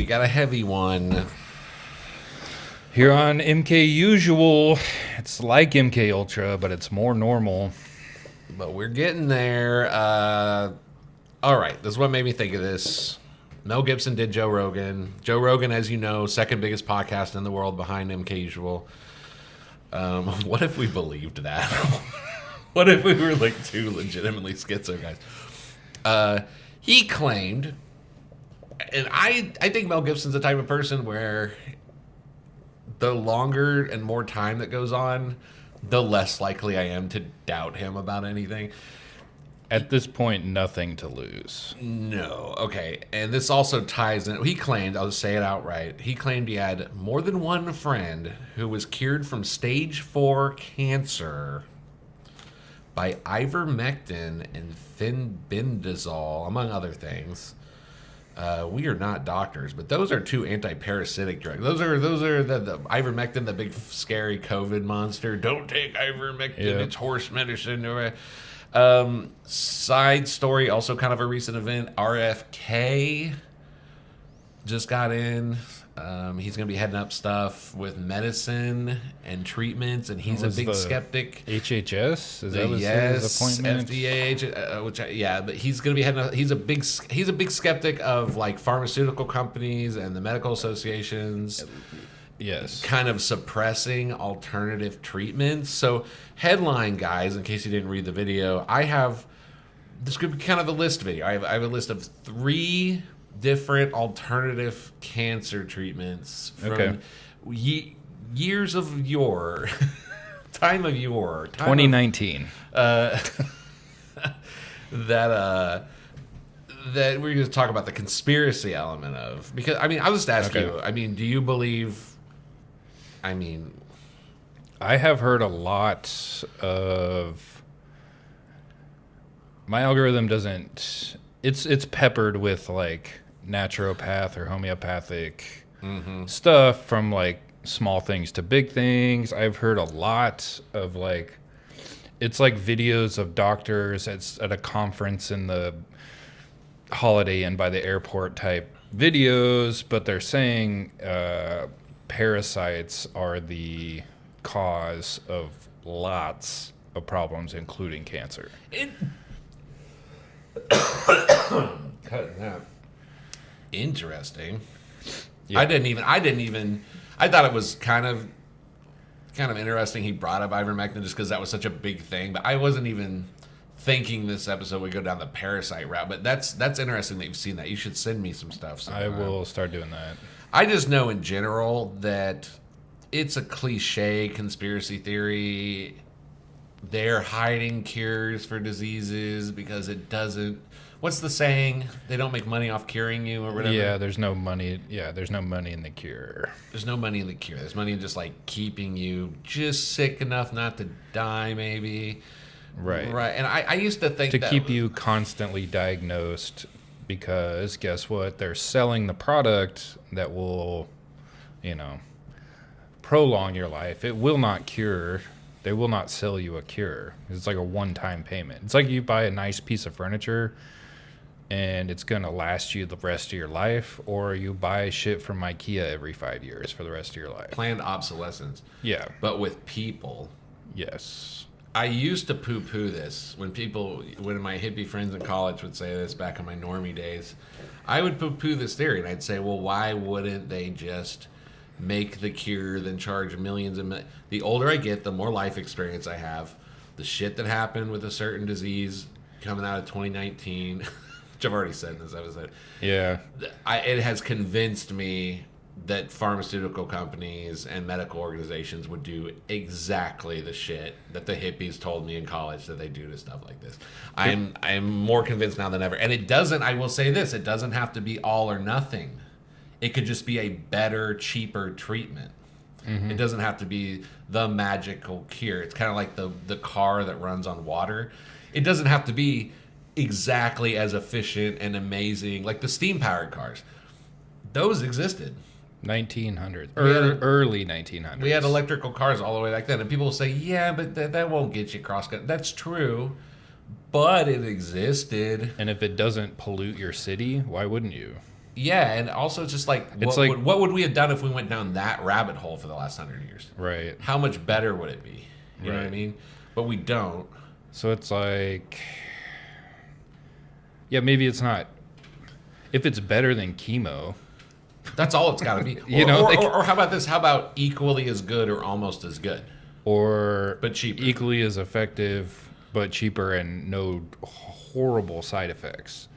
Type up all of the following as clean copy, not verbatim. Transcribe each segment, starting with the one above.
we got a heavy one. Here on MKUSUal, it's like MK Ultra, but it's more normal. But we're getting there. All right, this is what made me think of this. Mel Gibson did Joe Rogan. Joe Rogan, as you know, second biggest podcast in the world behind MKUSUal. What if we believed that? What if we were like two legitimately schizo guys? He claimed, and I think Mel Gibson's the type of person where the longer and more time that goes on, the less likely I am to doubt him about anything. At this point, nothing to lose. No. Okay. And this also ties in. He claimed, I'll just say it outright, he claimed he had more than one friend who was cured from stage 4 cancer by ivermectin and fenbendazole, among other things. We are not doctors, but those are two anti-parasitic drugs. Those are the ivermectin, the big scary COVID monster. Don't take ivermectin; it's horse medicine. Side story, also kind of a recent event. RFK just got in. He's going to be heading up stuff with medicine and treatments, and he's a big skeptic. HHS? Is that his appointment? FDA, but he's going to be heading up. He's a big skeptic of like pharmaceutical companies and the medical associations. Yes. Kind of suppressing alternative treatments. So, headline, guys, in case you didn't read the video, this could be kind of a list video. I have a list of 3 different alternative cancer treatments from years of yore, time of yore, 2019. That we're going to talk about the conspiracy element of, because I'll just ask you. Do you believe? I have heard a lot of. My algorithm doesn't. It's peppered with like naturopath or homeopathic stuff, from like small things to big things. I've heard a lot of like, it's like videos of doctors at a conference in the Holiday Inn by the airport type videos, but they're saying parasites are the cause of lots of problems, including cancer. Cutting that. Interesting. Yeah. I thought it was kind of interesting he brought up ivermectin just because that was such a big thing, but I wasn't even thinking this episode would go down the parasite route. But that's interesting that you've seen that. You should send me some stuff. I will start doing that. I just know in general that it's a cliche conspiracy theory. They're hiding cures for diseases because it doesn't. What's the saying? They don't make money off curing you or whatever. Yeah, there's no money. Yeah, there's no money in the cure. There's no money in the cure. There's money in just like keeping you just sick enough not to die, maybe. Right. And I used to think to keep you constantly diagnosed, because guess what? They're selling the product that will, prolong your life. It will not cure. They will not sell you a cure. It's like a one-time payment. It's like you buy a nice piece of furniture and it's going to last you the rest of your life, or you buy shit from IKEA every 5 years for the rest of your life. Planned obsolescence. Yeah. But with people. Yes. I used to poo-poo this when my hippie friends in college would say this back in my normie days. I would poo-poo this theory, and I'd say, well, why wouldn't they just make the cure, then charge millions and millions? The older I get, the more life experience I have. The shit that happened with a certain disease coming out of 2019, which I've already said in this episode. Yeah. It has convinced me that pharmaceutical companies and medical organizations would do exactly the shit that the hippies told me in college that they do to stuff like this. I'm more convinced now than ever. And it doesn't, I will say this, it doesn't have to be all or nothing. It could just be a better, cheaper treatment. Mm-hmm. It doesn't have to be the magical cure. It's kind of like the car that runs on water. It doesn't have to be exactly as efficient and amazing. Like the steam-powered cars. Those existed. 1900s. Early 1900s. We had electrical cars all the way back then. And people will say, yeah, but that won't get you cross-country. That's true. But it existed. And if it doesn't pollute your city, why wouldn't you? Yeah, and also just like It's like what would we have done if we went down that rabbit hole for the last 100 years? right, How much better would it be? You know what I right. mean? But we don't. So it's like, yeah, maybe it's not. If it's better than chemo, That's all it's got to be. you know, like, Or how about this? How about equally as good or almost as good, or but cheaper? equally as effective but cheaper and no horrible side effects.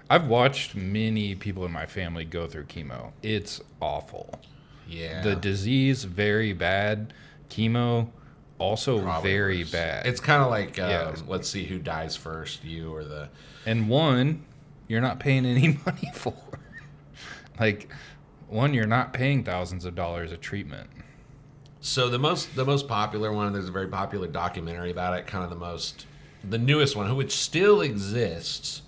I've watched many people in my family go through chemo. It's awful. Yeah. The disease very bad. Chemo also Probably very worse. bad. It's kind of like Yeah. let's see who dies first, you or the. And one, you're not paying any money for. Like, one, you're not paying thousands of dollars of treatment. So the most popular one. There's a very popular documentary about it. Kind of the newest one, which still exists.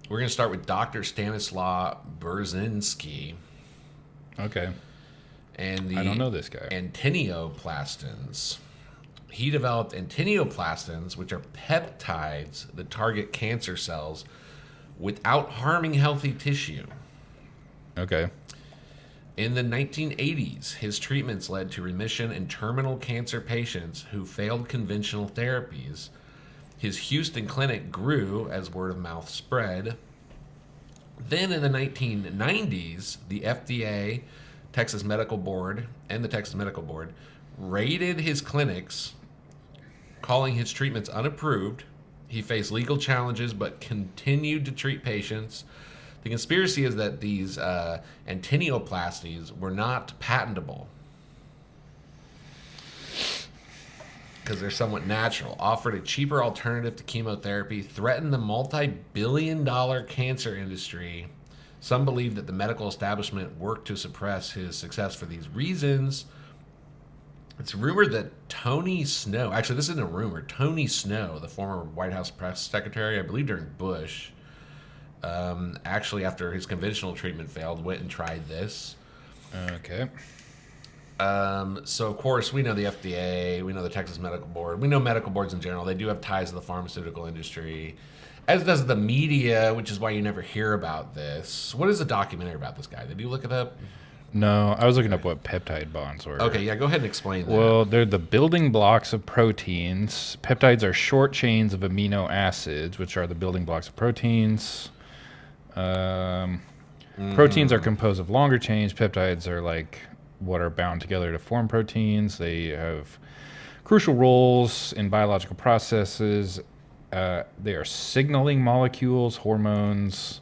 We're gonna start with Dr. Stanislaw Burzynski Okay. and the I don't know this guy. antinoplastins. He developed antinoplastins, which are peptides that target cancer cells without harming healthy tissue. Okay. In the 1980s, his treatments led to remission in terminal cancer patients who failed conventional therapies. His Houston clinic grew as word of mouth spread. Then in the 1990s, the FDA, Texas Medical Board, and the Texas Medical Board raided his clinics, calling his treatments unapproved. He faced legal challenges but continued to treat patients. The conspiracy is that these antenoplasties were not patentable because they're somewhat natural, offered a cheaper alternative to chemotherapy, threatened the multi-billion-dollar cancer industry. Some believe that the medical establishment worked to suppress his success for these reasons. It's rumored that Tony Snow, actually this isn't a rumor, Tony Snow, the former White House press secretary, I believe during Bush, actually after his conventional treatment failed, went and tried this. Okay. So of course we know the FDA, we know the Texas Medical Board, we know medical boards in general. They do have ties to the pharmaceutical industry, as does the media, which is why you never hear about this. What is the documentary about this guy? Did you look it up? No, I was looking up what peptide bonds were. Okay, yeah, go ahead and explain that. Well, they're the building blocks of proteins. Peptides are short chains of amino acids, which are the building blocks of proteins. Proteins are composed of longer chains. Peptides are like what are bound together to form proteins. They have crucial roles in biological processes. They are signaling molecules, hormones,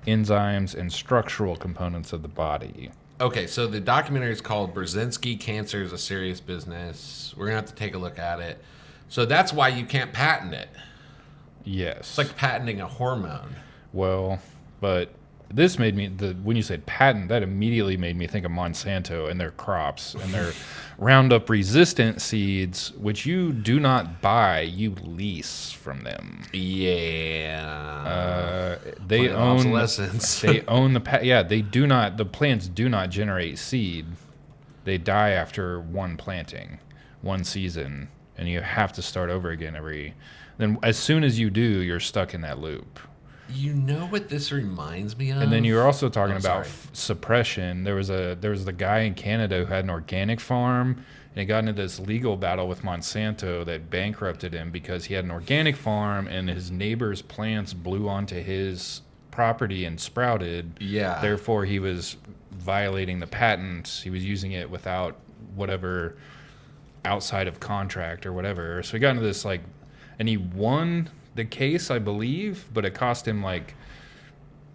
enzymes, and structural components of the body. Okay, so the documentary is called Brzezinski Cancer is a Serious Business. We're going to have to take a look at it. So that's why you can't patent it. Yes. It's like patenting a hormone. Well, but this made me when you said patent, that immediately made me think of Monsanto and their crops and their Roundup resistant seeds, which you do not buy, you lease from them. Yeah. They own obsolescence. they own they do not, the plants do not generate seed. They die after one planting, one season, and you have to start over again then as soon as you do, you're stuck in that loop. You know what this reminds me of? And then you were also talking about sorry. suppression. There was the guy in Canada who had an organic farm, and he got into this legal battle with Monsanto that bankrupted him because he had an organic farm and his neighbor's plants blew onto his property and sprouted. Yeah. Therefore, he was violating the patent. He was using it without whatever outside of contract or whatever. So he got into this and he won the case, I believe, but it cost him like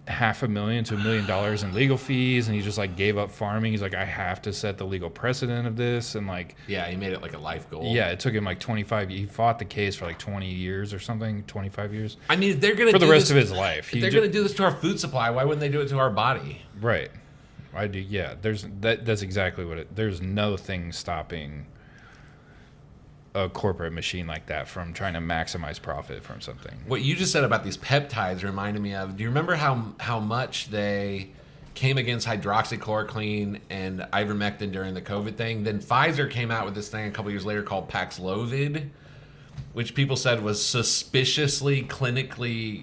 $500,000 to $1 million in legal fees, and he just gave up farming. He's like, I have to set the legal precedent of this, and yeah, he made it like a life goal. yeah, it took him 25. He fought the case for 20 years or something, 25 years. I mean, if they're gonna for the do rest this, of his life. If they're gonna do this to our food supply, why wouldn't they do it to our body? Right. I do. Yeah. That's exactly what it. There's no thing stopping a corporate machine like that from trying to maximize profit from something. What you just said about these peptides reminded me of. Do you remember how much they came against hydroxychloroquine and ivermectin during the COVID thing? Then Pfizer came out with this thing a couple years later called Paxlovid, which people said was suspiciously clinically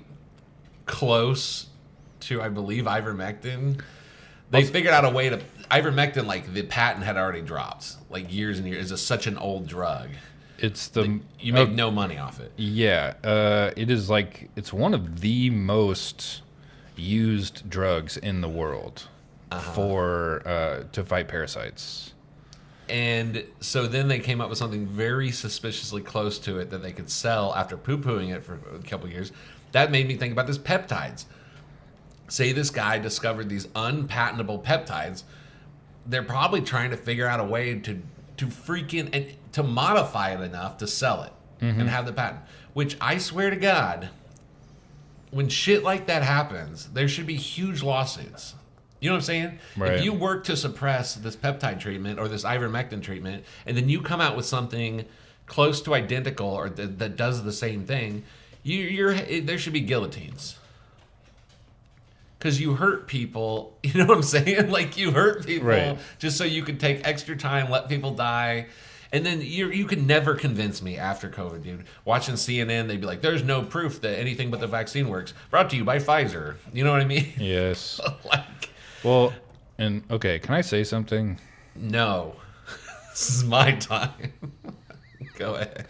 close to, I believe, ivermectin. They figured out a way to ivermectin. Like the patent had already dropped, like years and years. It's such an old drug. It's the You make no money off it. Yeah, it is like it's one of the most used drugs in the world for to fight parasites. And so then they came up with something very suspiciously close to it that they could sell after poo-pooing it for a couple years. That made me think about this peptides. Say this guy discovered these unpatentable peptides. They're probably trying to figure out a way to freaking and to modify it enough to sell it and have the patent. Which I swear to God, when shit like that happens, there should be huge lawsuits. You know what I'm saying? Right. If you work to suppress this peptide treatment or this ivermectin treatment, and then you come out with something close to identical or that does the same thing, there should be guillotines. Because you hurt people, you know what I'm saying? Like you hurt people just so you could take extra time, let people die. And then you can never convince me after COVID, dude. Watching CNN, they'd be like, there's no proof that anything but the vaccine works. Brought to you by Pfizer. You know what I mean? Yes. Like, Well, and okay, can I say something? no. This is my time. Go ahead.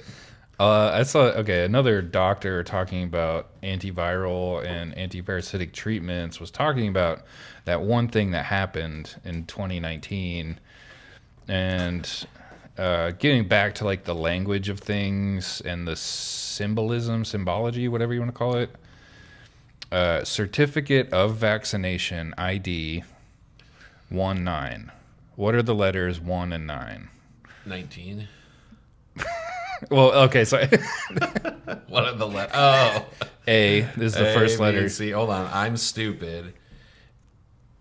I saw another doctor talking about antiviral and antiparasitic treatments was talking about that one thing that happened in 2019 and getting back to like the language of things and the symbology, whatever you want to call it. Certificate of Vaccination ID 19. What are the letters 1 and 9? 19. Well, okay, so What are the letters? Oh. A is the first letter. See, hold on. I'm stupid.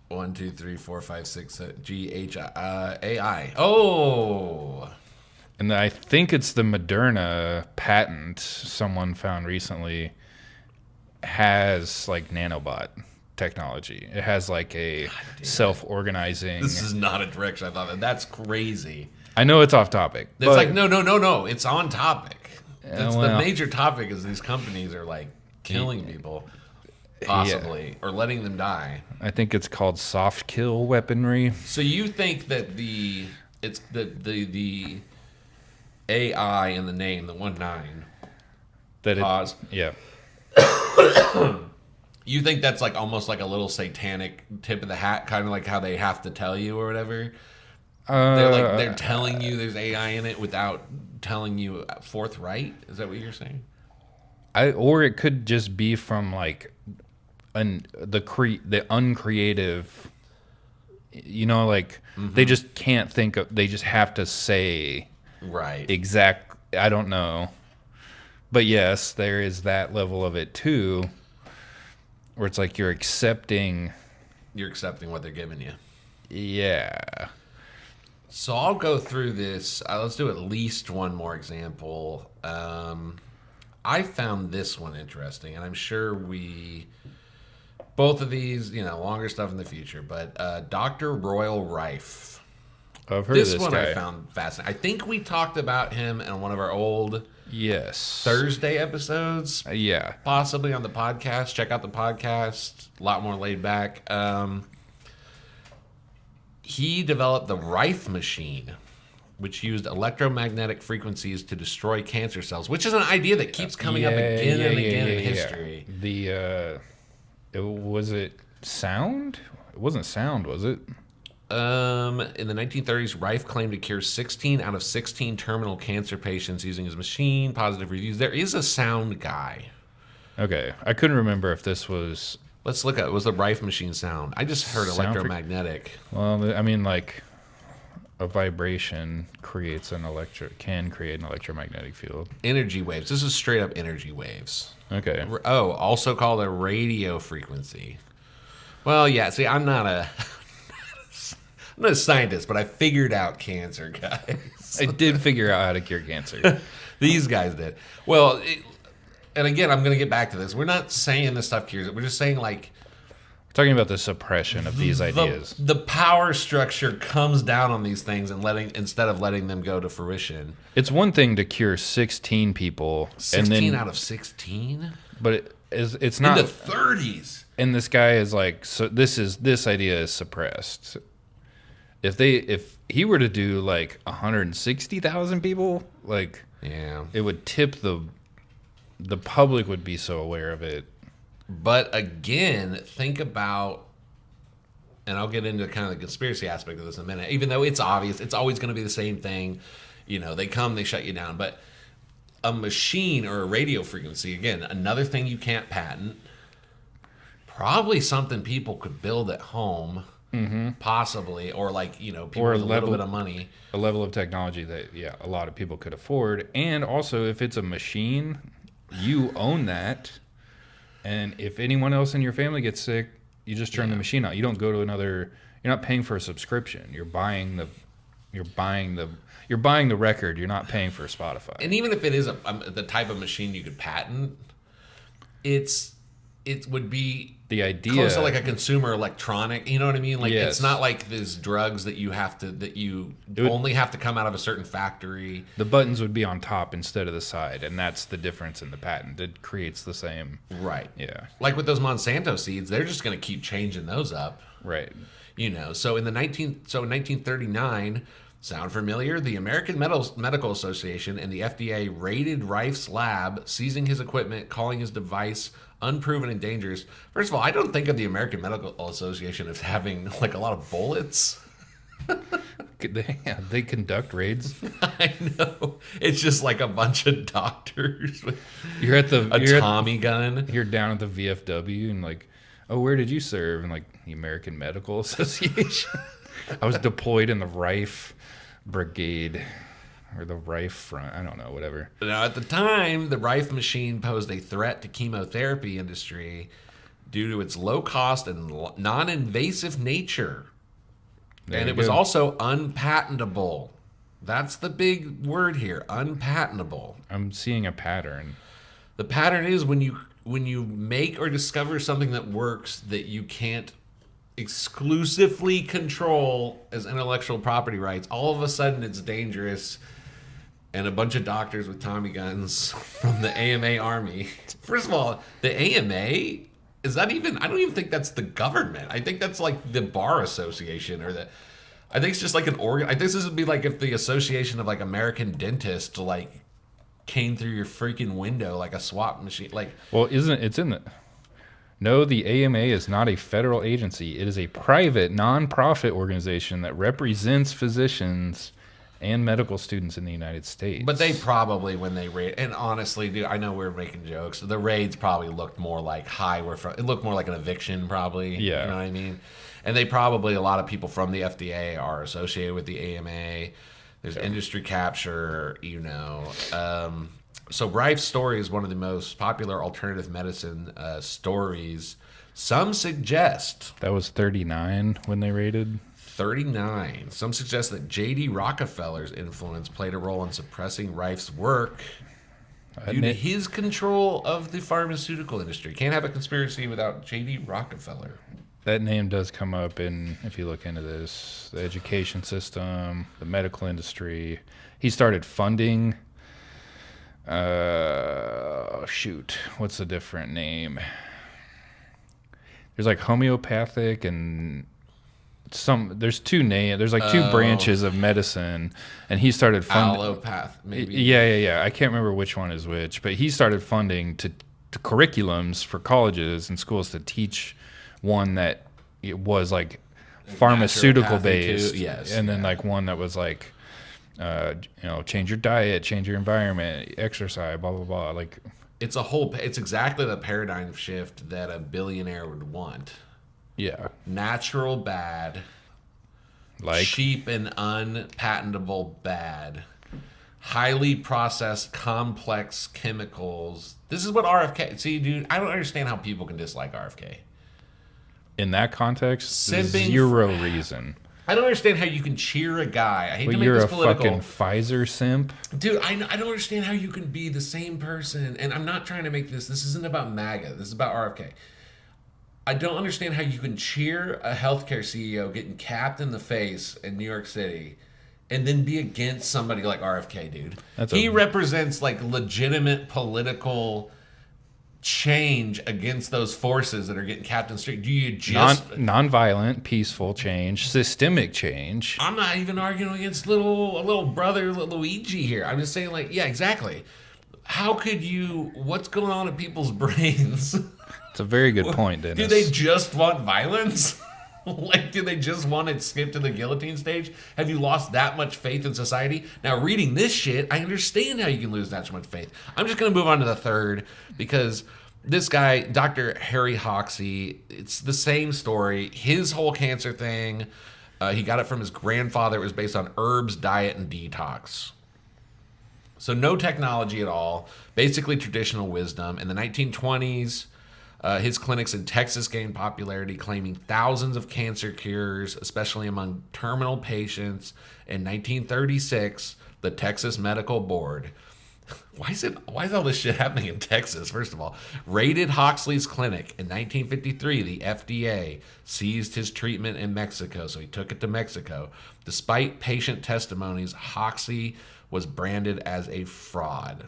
1, 2, 3, 4, 5, 6, 7, G, H, I, A, I. Oh. And I think it's the Moderna patent someone found recently has like nanobot technology. It has like a self-organizing. This is not a direction I thought of. That's crazy. I know it's off topic. It's like, no. It's on topic. That's the well. major topic is these companies are like killing people, possibly, or letting them die. I think it's called soft kill weaponry. So you think that the AI in the name, the 19, That pause. Yeah. You think that's like almost like a little satanic tip of the hat, kind of like how they have to tell you or whatever? They're telling you there's AI in it without telling you forthright. Is that what you're saying? Or it could just be from like the uncreative. You know, like they just can't think of. They just have to say Right. exact. I don't know, but yes, there is that level of it too, where it's like you're accepting. You're accepting what they're giving you. Yeah. So I'll go through this. Let's do at least one more example. I found this one interesting, and I'm sure both of these, longer stuff in the future. But Dr. Royal Rife. I've heard of this one guy. I found fascinating. I think we talked about him in one of our old Yes. Thursday episodes, Yeah. possibly on the podcast. Check out the podcast. A lot more laid back. He developed the Rife machine, which used electromagnetic frequencies to destroy cancer cells, which is an idea that keeps coming up again and again in history. Was it sound? It wasn't sound, was it? In the 1930s, Rife claimed to cure 16 out of 16 terminal cancer patients using his machine. Positive reviews. There is a sound guy. Okay, I couldn't remember if this was. Let's look at it. Was the Rife machine sound? I just heard Sound electromagnetic. Well, I mean, like a vibration can create an electromagnetic field. Energy waves. This is straight up energy waves. Okay. Oh, also called a radio frequency. Well, yeah. See, I'm not a scientist, but I figured out cancer, guys. I did figure out how to cure cancer. These guys did. Well, and again, I'm going to get back to this. We're not saying this stuff cures it. We're just saying, like, Talking about the suppression of these ideas. The power structure comes down on these things and instead of letting them go to fruition. It's one thing to cure 16 people. 16 out of 16? But it's in not the 30s. and this guy is like, so this idea is suppressed. If he were to do like 160,000 people, like Yeah. it would tip the public would be so aware of it. But again, think about, and I'll get into kind of the conspiracy aspect of this in a minute, even though it's obvious, it's always going to be the same thing. You know, they come, they shut you down. But a machine or a radio frequency, again, another thing you can't patent, probably something people could build at home, possibly, or like, you know, people Or a with a little level- bit of money. A level of technology that a lot of people could afford. And also, if it's a machine, you own that. And if anyone else in your family gets sick, you just turn the machine out. You don't go to another. You're not paying for a subscription. You're buying the record. You're not paying for Spotify. And even if it is the type of machine you could patent, it would be The idea, close to like a consumer electronic. You know what I mean? Like Yes. it's not like these drugs that you only have to come out of a certain factory. the buttons would be on top instead of the side, and that's the difference in the patent. It creates the same. Right. Yeah. Like with those Monsanto seeds, they're just going to keep changing those up. Right. You know, so in 1939, sound familiar? The American Medical Association and the FDA raided Rife's lab, seizing his equipment, calling his device unproven and dangerous. First of all, I don't think of the American Medical Association as having like a lot of bullets. They conduct raids. I know. It's just like a bunch of doctors with You're at the a Tommy gun. You're down at the VFW and like, oh, where did you serve? And like the American Medical Association. I was deployed in the Rife Brigade or the Rife Front. I don't know, whatever. Now, at the time, the Rife machine posed a threat to chemotherapy industry due to its low cost and non-invasive nature. There And you it was go. also unpatentable. That's the big word here, unpatentable. I'm seeing a pattern. The pattern is when you make or discover something that works that you can't exclusively control as intellectual property rights, all of a sudden it's dangerous. And a bunch of doctors with Tommy guns from the AMA army. First of all, the AMA, is that even, I don't even think that's the government. I think that's like the bar association I think it's just like an organ. I think this would be like if the Association of like American Dentists like came through your freaking window like a swap machine. Like, Well, it's in the. No, the AMA is not a federal agency. It is a private, non-profit organization that represents physicians and medical students in the United States. but they probably, when they raid, and honestly, dude, I know we're making jokes. The raids probably looked more like it looked more like an eviction, probably. Yeah. You know what I mean? And they probably, a lot of people from the FDA are associated with the AMA. There's industry capture, you know. So Rife's story is one of the most popular alternative medicine stories. Some suggest That was 39 when they raided. 39. Some suggest that J.D. Rockefeller's influence played a role in suppressing Rife's work due to his control of the pharmaceutical industry. Can't have a conspiracy without J.D. Rockefeller. That name does come up in, if you look into this, the education system, the medical industry. He started funding. What's the different name? There's like homeopathic and there's two branches of medicine, and he started funding. Allopath, maybe. Yeah. I can't remember which one is which, but he started funding to curriculums for colleges and schools to teach one that it was like pharmaceutical based, yes, and then like one that was like, change your diet, change your environment, exercise, blah blah blah. Like It's exactly the paradigm shift that a billionaire would want. yeah, Natural bad, like cheap and unpatentable bad, highly processed, complex chemicals. This is what RFK. See, dude, I don't understand how people can dislike RFK. in that context, Simping- zero reason. I don't understand how you can cheer a guy. I hate But to make you're this a political. fucking Pfizer simp. Dude, I don't understand how you can be the same person. And I'm not trying to make this isn't about MAGA. This is about RFK. I don't understand how you can cheer a healthcare CEO getting capped in the face in New York City and then be against somebody like RFK, dude. He represents like legitimate political change against those forces that are getting Captain Street? Do you just non-violent, peaceful change, systemic change? I'm not even arguing against little brother Luigi here. I'm just saying, like, yeah, exactly. How could you? What's going on in people's brains? It's a very good point, Dennis. Do they just want violence? Like, do they just want to skip to the guillotine stage? Have you lost that much faith in society? Now, reading this shit, I understand how you can lose that much faith. I'm just going to move on to the third, because this guy, Dr. Harry Hoxsey, it's the same story. His whole cancer thing, he got it from his grandfather. It was based on herbs, diet, and detox. So no technology at all. Basically traditional wisdom. In the 1920s, his clinics in Texas gained popularity, claiming thousands of cancer cures, especially among terminal patients. In 1936, the Texas Medical Board, why is all this shit happening in Texas, first of all, raided Hoxley's clinic. In 1953, the FDA seized his treatment in Mexico, so he took it to Mexico. Despite patient testimonies, Hoxley was branded as a fraud.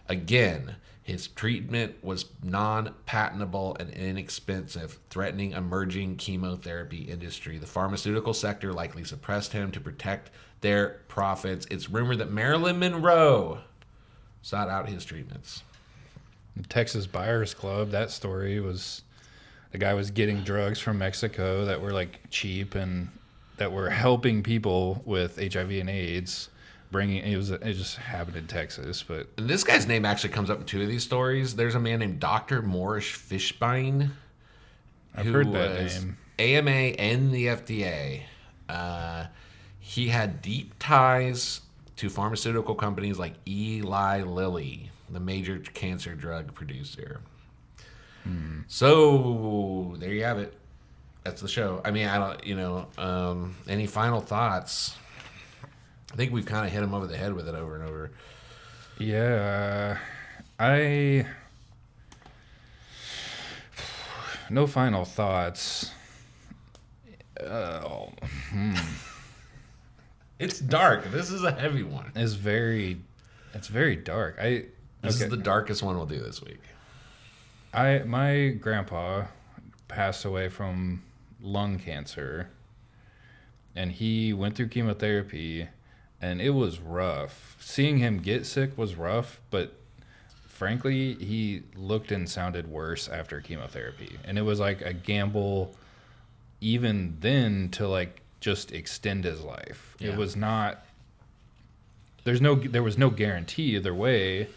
Again, his treatment was non-patentable and inexpensive, threatening emerging chemotherapy industry. The pharmaceutical sector likely suppressed him to protect their profits. It's rumored that Marilyn Monroe sought out his treatments. The Texas Buyers Club, that story was the guy was getting drugs from Mexico that were like cheap and that were helping people with HIV and AIDS. It just happened in Texas, but and this guy's name actually comes up in two of these stories. There's a man named Dr. Morris Fishbein. I've heard that name. AMA and the FDA. He had deep ties to pharmaceutical companies like Eli Lilly, the major cancer drug producer. So there you have it. That's the show. I mean, I don't, any final thoughts? I think we've kind of hit him over the head with it over and over. Yeah, no final thoughts. It's dark. This is a heavy one. It's very dark. This is the darkest one we'll do this week. My grandpa passed away from lung cancer, and he went through chemotherapy. And it was rough. Seeing him get sick was rough, but frankly, he looked and sounded worse after chemotherapy. And it was like a gamble even then to like just extend his life. Yeah. It was not there was no guarantee either way,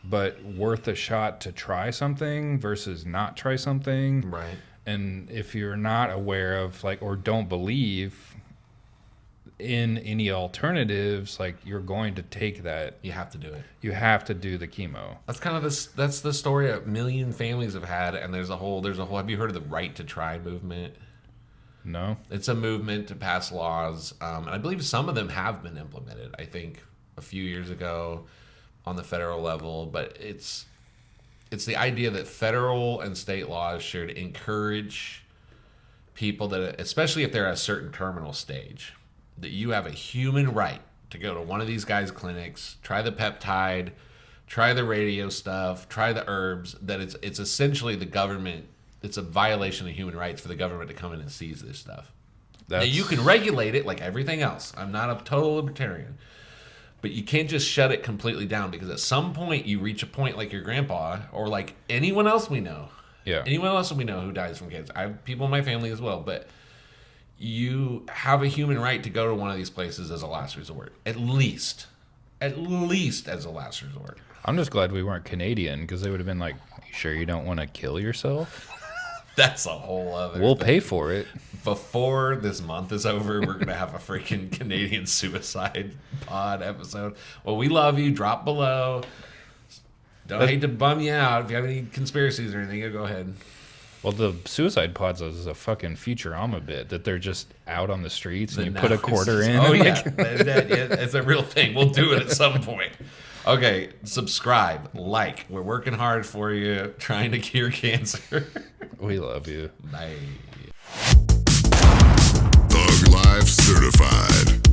but worth a shot to try something versus not try something. Right. And if you're not aware of like or don't believe in any alternatives, like you're going to take that. You have to do it. You have to do the chemo. That's kind of that's the story a million families have had, and there's a whole have you heard of the Right to Try movement? No. It's a movement to pass laws, and I believe some of them have been implemented. I think a few years ago on the federal level, but it's the idea that federal and state laws should encourage people that, especially if they're at a certain terminal stage, that you have a human right to go to one of these guys' clinics, try the peptide, try the radio stuff, try the herbs, that it's essentially the government, it's a violation of human rights for the government to come in and seize this stuff. Now, you can regulate it like everything else. I'm not a total libertarian. But you can't just shut it completely down, because at some point you reach a point like your grandpa or like anyone else we know. Yeah. Anyone else we know who dies from cancer. I have people in my family as well, but you have a human right to go to one of these places as a last resort. At least as a last resort. I'm just glad we weren't Canadian, because they would have been like, you sure you don't want to kill yourself? That's a whole other We'll thing. pay for it. Before this month is over, we're going to have a freaking Canadian suicide pod episode. Well, we love you. Drop below. Don't hate to bum you out. If you have any conspiracies or anything, go ahead. Well, the suicide pods is a fucking Futurama bit that they're just out on the streets and you put a quarter in. Oh, yeah. It's a real thing. We'll do it at some point. Okay, subscribe, like. We're working hard for you, trying to cure cancer. We love you. Bye. Thug Life Certified.